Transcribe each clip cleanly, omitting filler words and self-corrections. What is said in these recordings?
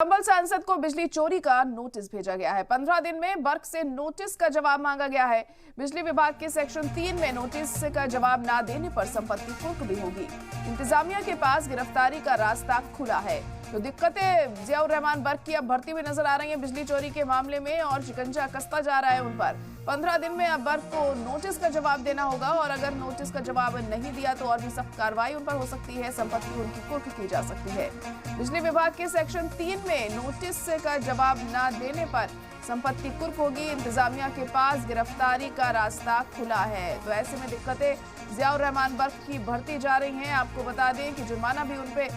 चंबल सांसद को बिजली चोरी का नोटिस भेजा गया है। 15 दिन में बर्क से नोटिस का जवाब मांगा गया है। बिजली विभाग के सेक्शन 3 में नोटिस का जवाब ना देने पर संपत्ति कुर्क भी होगी। इंतजामिया के पास गिरफ्तारी का रास्ता खुला है। तो दिक्कतें जियाउर रहमान बर्क की अब बढ़ती हुई नजर आ रही है बिजली चोरी के मामले में, और शिकंजा कसता जा रहा है उन पर। 15 दिन में अब बर्क को नोटिस का जवाब देना होगा, और अगर नोटिस का जवाब नहीं दिया तो और भी सख्त कार्रवाई उन पर हो सकती है। संपत्ति उनकी कुर्क की जा सकती है। बिजली विभाग के सेक्शन 3 में नोटिस का जवाब न देने पर संपत्ति कुर्क होगी। इंतजामिया के पास गिरफ्तारी का रास्ता खुला है। तो ऐसे में दिक्कतें जियाउर रहमान बर्क की बढ़ती जा रही हैं। आपको बता दें कि जुर्माना भी उन पे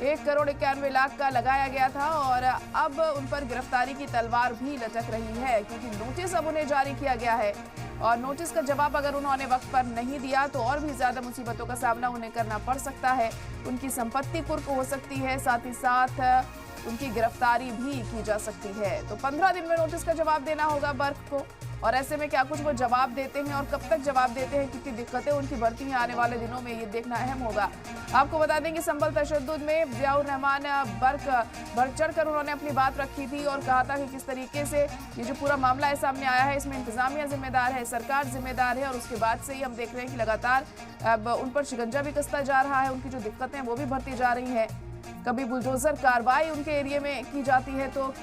1,91,00,000 का लगाया गया था, और अब उन पर गिरफ्तारी की तलवार भी लटक रही है, क्योंकि नोटिस अब उन्हें जारी किया गया है। और नोटिस का जवाब अगर उन्होंने वक्त पर नहीं दिया तो और भी ज्यादा मुसीबतों का सामना उन्हें करना पड़ सकता है। उनकी संपत्ति कुर्क हो सकती है, साथ ही साथ उनकी गिरफ्तारी भी की जा सकती है। तो 15 दिन में नोटिस का जवाब देना होगा बर्क को, और ऐसे में क्या कुछ वो जवाब देते हैं और कब तक जवाब देते हैं, कितनी दिक्कतें उनकी बढ़ती हैं आने वाले दिनों में, ये देखना अहम होगा। आपको बता दें कि संभल तशद्दुद में जियाउर रहमान बर्क बढ़ चढ़कर उन्होंने अपनी बात रखी थी और कहा था कि किस तरीके से ये जो पूरा मामला है सामने आया है, इसमें इंतजामिया जिम्मेदार है, सरकार जिम्मेदार है। और उसके बाद से ही हम देख रहे हैं कि लगातार अब उन पर शिकंजा भी कसता जा रहा है। उनकी जो दिक्कतें हैं वो भी बढ़ती जा रही हैं। कभी बुलडोजर कार्रवाई उनके एरिया में की जाती है, तो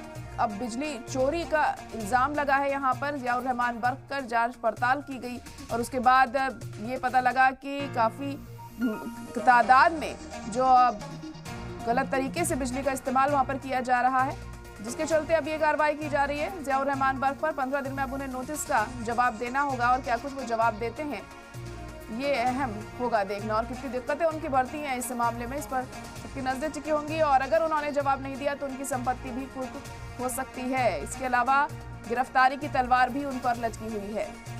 अब बिजली चोरी का इल्जाम लगा है यहाँ पर। जियाउर रहमान बर्क कर जांच पड़ताल की गई, और उसके बाद ये पता लगा कि काफ़ी तादाद में जो गलत तरीके से बिजली का इस्तेमाल वहाँ पर किया जा रहा है, जिसके चलते अब ये कार्रवाई की जा रही है जियाउर रहमान बर्क पर। 15 दिन में अब उन्हें नोटिस का जवाब देना होगा, और क्या कुछ वो जवाब देते हैं ये अहम होगा देखना, और कितनी दिक्कतें उनकी बढ़ती हैं इस मामले में, इस पर सबकी नजरें टिकी होंगी। और अगर उन्होंने जवाब नहीं दिया तो उनकी संपत्ति भी कुर्क हो सकती है। इसके अलावा गिरफ्तारी की तलवार भी उन पर लटकी हुई है।